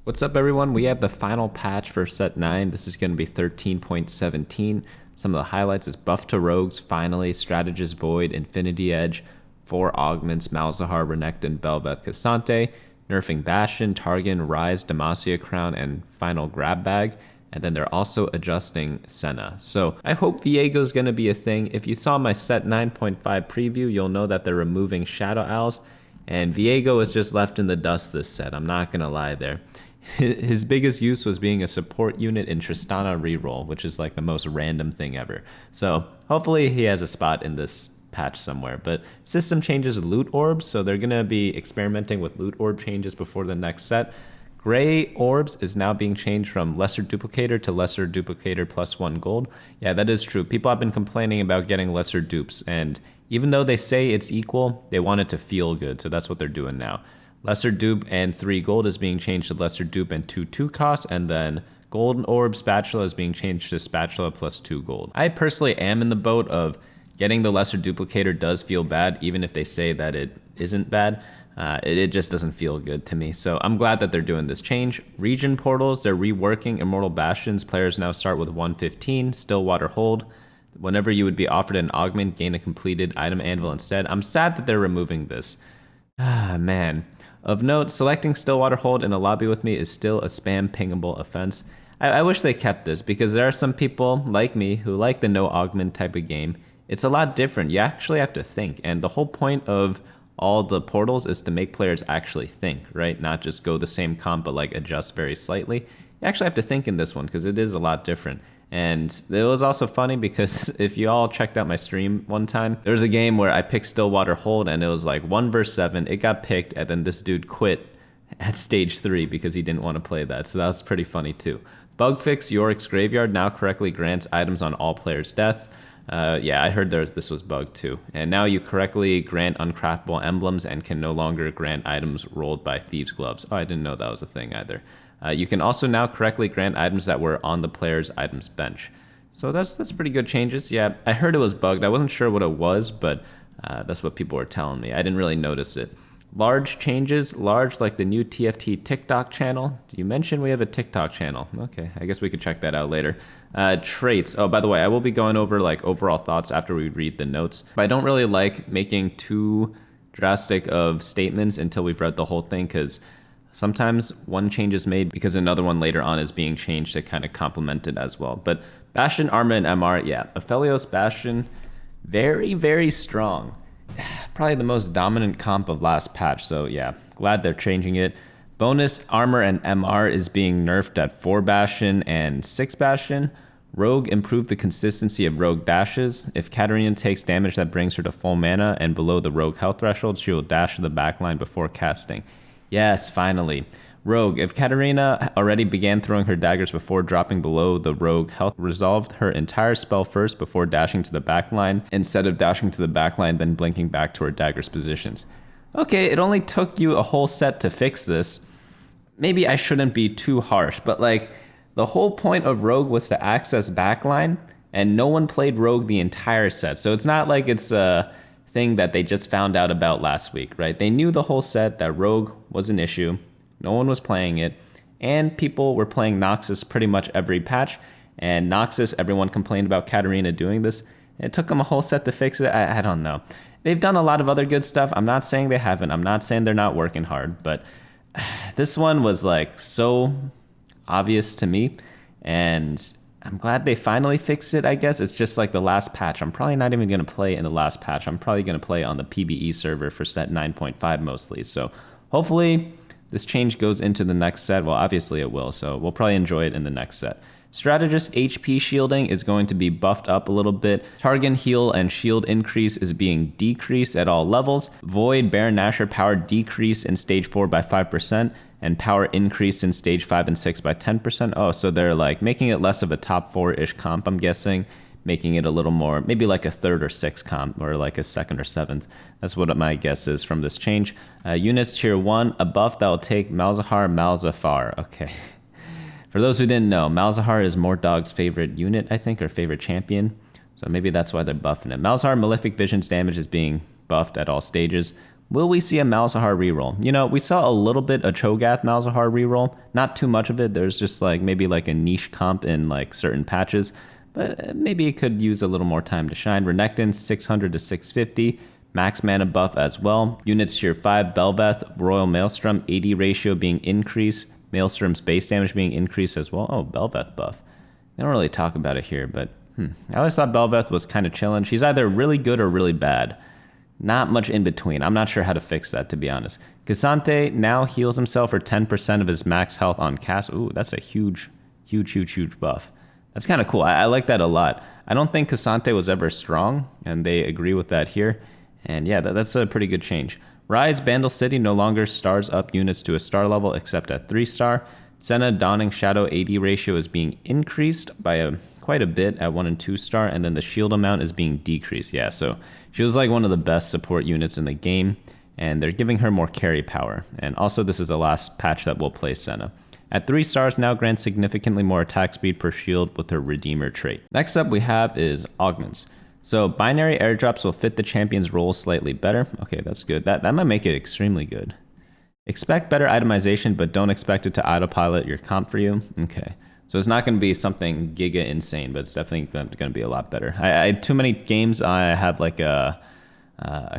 What's up, everyone? We have the final patch for set 9. This is going to be 13.17. Some of the highlights is buff to rogues, finally, Strategist Void, Infinity Edge, 4 augments, Malzahar, Renekton, Bel'Veth, Cassante, nerfing Bastion, Targon, Rise, Demacia Crown, and final grab bag. And then they're also adjusting Senna. So I hope Viego is going to be a thing. If you saw my set 9.5 preview, you'll know that they're removing Shadow Owls. And Viego is just left in the dust this set. I'm not going to lie there. His biggest use was being a support unit in Tristana reroll, which is like the most random thing ever. So hopefully he has a spot in this patch somewhere. But system changes loot orbs, so they're going to be experimenting with loot orb changes before the next set. Gray orbs is now being changed from lesser duplicator to lesser duplicator plus 1 gold. Yeah, that is true. People have been complaining about getting lesser dupes, and even though they say it's equal, they want it to feel good, so that's what they're doing now. Lesser dupe and 3 gold is being changed to lesser dupe and 2 cost, and then golden orb spatula is being changed to spatula plus 2 gold. I personally am in the boat of getting the lesser duplicator does feel bad, even if they say that it isn't bad. It just doesn't feel good to me. So I'm glad that they're doing this change. Region portals, they're reworking Immortal Bastions. Players now start with 115, Stillwater Hold. Whenever you would be offered an augment, gain a completed item anvil instead. I'm sad that they're removing this. Ah, man. Of note, selecting Stillwater Hold in a lobby with me is still a spam pingable offense. I wish they kept this, because there are some people like me who like the no augment type of game. It's a lot different. You actually have to think, and the whole point of all the portals is to make players actually think, right? Not just go the same comp, but like adjust very slightly. You actually have to think in this one, because it is a lot different. And it was also funny because if you all checked out my stream one time, there was a game where I picked Stillwater Hold and it was like 1 versus 7. It got picked and then this dude quit at stage 3 because he didn't want to play that. So that was pretty funny too. Bug fix, Yorick's Graveyard now correctly grants items on all players' deaths. Yeah, I heard this was bugged too. And now you correctly grant uncraftable emblems and can no longer grant items rolled by Thieves' Gloves. Oh, I didn't know that was a thing either. You can also now correctly grant items that were on the player's items bench. So that's pretty good changes. Yeah, I heard it was bugged. I wasn't sure what it was, but that's what people were telling me. I didn't really notice it. Large changes, large like the new TFT TikTok channel. You mentioned we have a TikTok channel. Okay, I guess we could check that out later. Traits. Oh, by the way, I will be going over like overall thoughts after we read the notes. But I don't really like making too drastic of statements until we've read the whole thing, because sometimes one change is made because another one later on is being changed to kind of complement it as well. But Bastion, Armor, and MR, yeah. Aphelios Bastion, very, very strong. Probably the most dominant comp of last patch, so yeah, glad they're changing it. Bonus, Armor, and MR is being nerfed at 4 Bastion and 6 Bastion. Rogue improved the consistency of Rogue dashes. If Katarina takes damage that brings her to full mana and below the Rogue health threshold, she will dash to the backline before casting. Yes, finally. Rogue, if Katarina already began throwing her daggers before dropping below the Rogue health, resolved her entire spell first before dashing to the backline, instead of dashing to the backline then blinking back to her dagger's positions. Okay, it only took you a whole set to fix this. Maybe I shouldn't be too harsh, but like, the whole point of Rogue was to access backline, and no one played Rogue the entire set. So it's not like it's a thing that they just found out about last week, right? They knew the whole set that Rogue was an issue. No one was playing it, and people were playing NOXUS pretty much every patch. And NOXUS, everyone complained about Katarina doing this. It took them a whole set to fix it. I don't know. They've done a lot of other good stuff. I'm not saying they haven't. I'm not saying they're not working hard, but this one was like so obvious to me, and I'm glad they finally fixed it, I guess. It's just like the last patch. I'm probably not even going to play in the last patch. I'm probably going to play on the PBE server for set 9.5 mostly. So hopefully this change goes into the next set. Well, obviously it will, so we'll probably enjoy it in the next set. Strategist HP shielding is going to be buffed up a little bit. Target heal and shield increase is being decreased at all levels. Void, Baron Nashor power decrease in stage 4 by 5%. And power increase in stage 5 and 6 by 10%. Oh, so they're like making it less of a top 4-ish comp, I'm guessing. Making it a little more, maybe like a 3rd or 6th comp, or like a 2nd or 7th. That's what my guess is from this change. Units tier 1, a buff that will take Malzahar, Malzahar. Okay. For those who didn't know, Malzahar is Mordog's favorite unit, I think, or favorite champion. So maybe that's why they're buffing it. Malzahar Malefic Vision's damage is being buffed at all stages. Will we see a Malzahar reroll? You know, we saw a little bit of Cho'Gath Malzahar reroll. Not too much of it. There's just like maybe like a niche comp in like certain patches. But maybe it could use a little more time to shine. Renekton 600 to 650. Max mana buff as well. Units tier 5, Bel'Veth, Royal Maelstrom, AD ratio being increased. Maelstrom's base damage being increased as well. Oh, Bel'Veth buff. They don't really talk about it here, but I always thought Bel'Veth was kind of chilling. She's either really good or really bad. Not much in between. I'm not sure how to fix that, to be honest. Cassante now heals himself for 10% of his max health on cast. Ooh, that's a huge buff. That's kind of cool. I like that a lot. I don't think Cassante was ever strong, and they agree with that here. And yeah, that's a pretty good change. Rise Bandle City no longer stars up units to a star level except at 3-star. Senna Dawning Shadow AD ratio is being increased by quite a bit at 1 and 2-star, and then the shield amount is being decreased. Yeah, so she was like one of the best support units in the game, and they're giving her more carry power. And also this is the last patch that will play Senna. At 3 stars now grants significantly more attack speed per shield with her Redeemer trait. Next up we have is Augments. So binary airdrops will fit the champion's role slightly better. Okay, that's good. That might make it extremely good. Expect better itemization, but don't expect it to autopilot your comp for you. Okay. So it's not going to be something giga insane, but it's definitely going to be a lot better. I had too many games. I have like a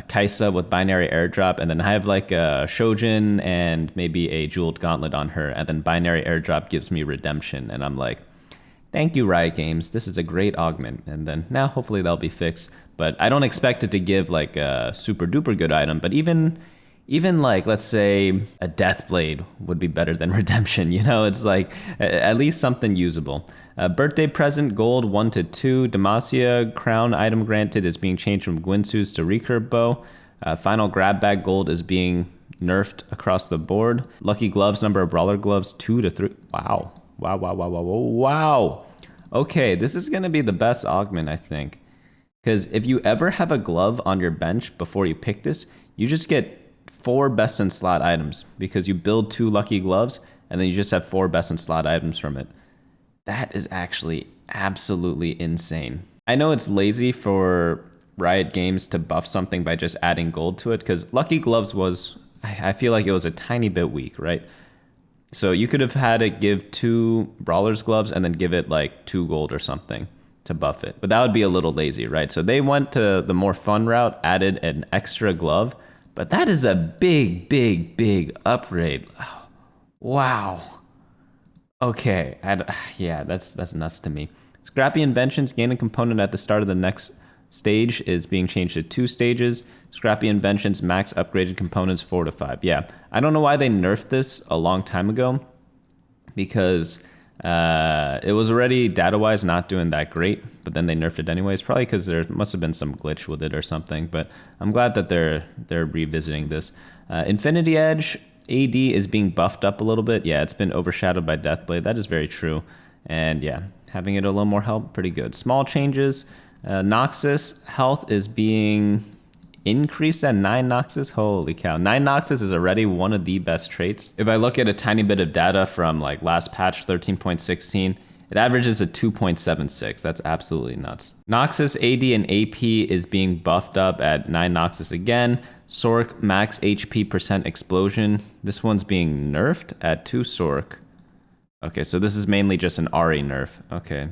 Kaisa with binary airdrop, and then I have like a Shojin and maybe a Jeweled Gauntlet on her, and then binary airdrop gives me redemption, and I'm like, thank you, Riot Games. This is a great augment. And then now hopefully that'll be fixed. But I don't expect it to give like a super duper good item, but even like, let's say a Deathblade would be better than Redemption. You know, it's like at least something usable. Birthday present, gold 1 to 2. Demacia crown item granted is being changed from Gwynsu's to Recurve Bow. Final grab bag gold is being nerfed across the board. Lucky gloves, number of brawler gloves 2 to 3. Wow. Wow. Okay, this is going to be the best augment, I think. Because if you ever have a glove on your bench before you pick this, you just get 4 best in slot items because you build 2 lucky gloves and then you just have 4 best in slot items from it. That is actually absolutely insane. I know it's lazy for Riot Games to buff something by just adding gold to it because lucky gloves was, I feel like it was a tiny bit weak, right? So you could have had it give 2 Brawler's Gloves and then give it like 2 gold or something to buff it. But that would be a little lazy, right? So they went to the more fun route, added an extra glove. But that is a big upgrade. Oh, wow. Okay. Yeah, that's nuts to me. Scrappy Inventions gain a component at the start of the next stage is being changed to 2 stages. Scrappy Inventions max upgraded components 4 to 5. Yeah, I don't know why they nerfed this a long time ago because it was already data-wise not doing that great, but then they nerfed it anyways, probably because there must have been some glitch with it or something, but I'm glad that they're revisiting this. Infinity Edge AD is being buffed up a little bit. Yeah, it's been overshadowed by Deathblade. That is very true. And yeah, having it a little more help, pretty good. Small changes. NOXUS health is being increased at 9 NOXUS. Holy cow. 9 NOXUS is already one of the best traits. If I look at a tiny bit of data from like last patch 13.16, it averages a 2.76. That's absolutely nuts. NOXUS AD and AP is being buffed up at 9 NOXUS again. Sork max HP % explosion. This one's being nerfed at 2 Sork. Okay, so this is mainly just an RE nerf. Okay,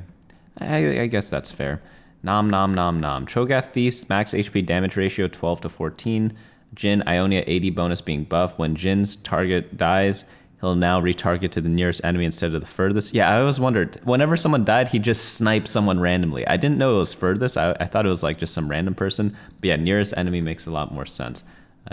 I guess that's fair. Nom. Cho'Gath Feast, max HP damage ratio 12 to 14. Jhin Ionia 80 bonus being buffed. When Jin's target dies, he'll now retarget to the nearest enemy instead of the furthest. Yeah, I always wondered, whenever someone died, he just sniped someone randomly. I didn't know it was furthest. I thought it was like just some random person. But yeah, nearest enemy makes a lot more sense.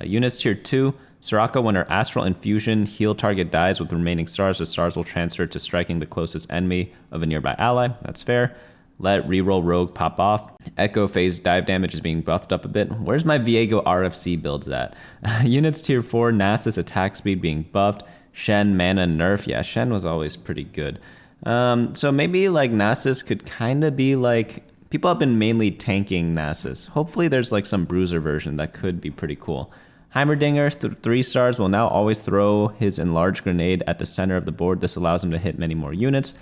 Units tier 2. Soraka, when her Astral Infusion heal target dies with remaining stars, the stars will transfer to striking the closest enemy of a nearby ally. That's fair. Let reroll Rogue pop off. Echo phase dive damage is being buffed up a bit. Where's my Viego RFC builds at? Units tier 4, Nasus attack speed being buffed. Shen mana nerf. Yeah, Shen was always pretty good. So maybe like Nasus could kind of be like, people have been mainly tanking Nasus. Hopefully there's like some bruiser version that could be pretty cool. Heimerdinger, 3 stars, will now always throw his enlarged grenade at the center of the board. This allows him to hit many more units.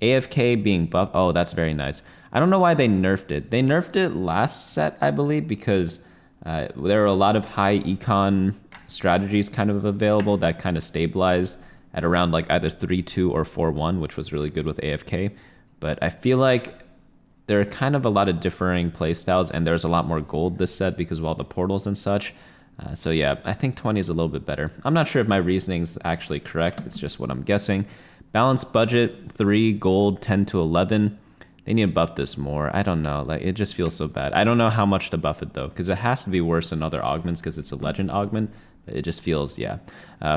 AFK being buffed. Oh, that's very nice. I don't know why they nerfed it. They nerfed it last set, I believe, because There are a lot of high econ strategies kind of available that kind of stabilize at around like either 3-2 or 4-1, which was really good with AFK. But I feel like there are kind of a lot of differing playstyles, and there's a lot more gold this set because of all the portals and such. So yeah, I think 20 is a little bit better. I'm not sure if my reasoning's actually correct. It's just what I'm guessing. Balanced budget, 3 gold, 10 to 11. They need to buff this more. I don't know. Like, it just feels so bad. I don't know how much to buff it though, because it has to be worse than other augments because it's a legend augment. It just feels, yeah.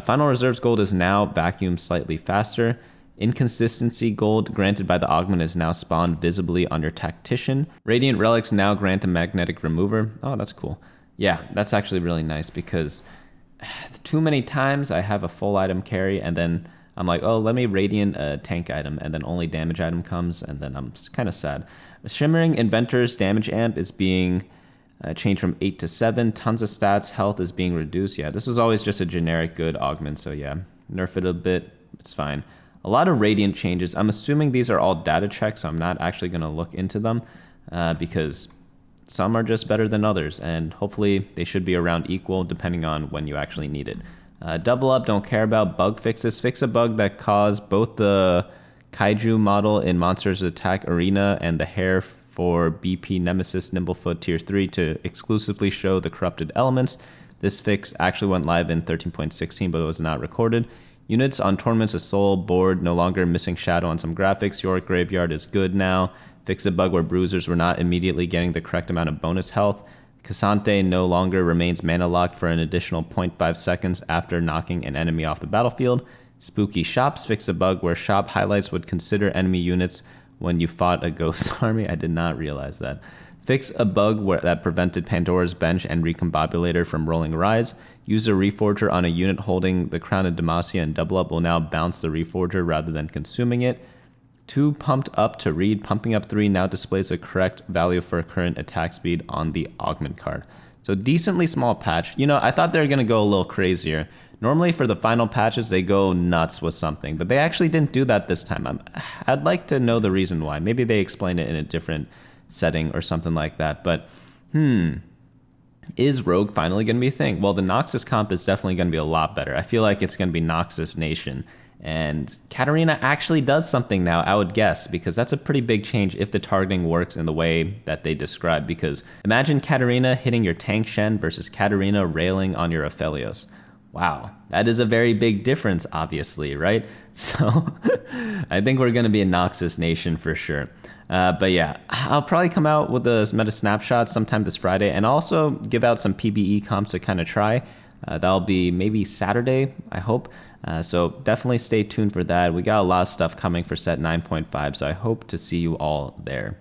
Final reserves gold is now vacuumed slightly faster. Inconsistency gold granted by the augment is now spawned visibly on your tactician. Radiant relics now grant a magnetic remover. Oh, that's cool. Yeah, that's actually really nice because too many times I have a full item carry and then I'm like, oh, let me radiant a tank item, and then only damage item comes, and then I'm kind of sad. Shimmering Inventor's damage amp is being changed from 8 to 7. Tons of stats. Health is being reduced. Yeah, this was always just a generic good augment, so yeah, nerf it a bit. It's fine. A lot of radiant changes. I'm assuming these are all data checks, so I'm not actually going to look into them because some are just better than others, and hopefully they should be around equal depending on when you actually need it. Double up, don't care about bug fixes. Fix a bug that caused both the Kaiju model in Monsters Attack Arena and the hair for BP Nemesis Nimblefoot Tier 3 to exclusively show the corrupted elements. This fix actually went live in 13.16, but it was not recorded. Units on Tournaments of Soul board no longer missing shadow on some graphics. York Graveyard is good now. Fix a bug where bruisers were not immediately getting the correct amount of bonus health. Cassante no longer remains mana locked for an additional 0.5 seconds after knocking an enemy off the battlefield. Spooky Shops fix a bug where shop highlights would consider enemy units when you fought a ghost army. I did not realize that. Fix a bug that prevented Pandora's Bench and Recombobulator from rolling Rise. Use a Reforger on a unit holding the Crown of Demacia, and double up will now bounce the Reforger rather than consuming it. 2 pumped up to read. Pumping up 3 now displays the correct value for current attack speed on the augment card. So decently small patch. You know, I thought they were going to go a little crazier. Normally for the final patches, they go nuts with something, but they actually didn't do that this time. I'd like to know the reason why. Maybe they explained it in a different setting or something like that, but is Rogue finally going to be a thing? Well, the NOXUS comp is definitely going to be a lot better. I feel like it's going to be NOXUS Nation. And Katarina actually does something now, I would guess, because that's a pretty big change if the targeting works in the way that they describe. Because imagine Katarina hitting your tank Shen versus Katarina railing on your Aphelios. Wow, that is a very big difference, obviously, right? So I think we're going to be a NOXUS Nation for sure. But yeah, I'll probably come out with a meta snapshot sometime this Friday and also give out some PBE comps to kind of try. That'll be maybe Saturday, I hope. So definitely stay tuned for that. We got a lot of stuff coming for set 9.5, so I hope to see you all there.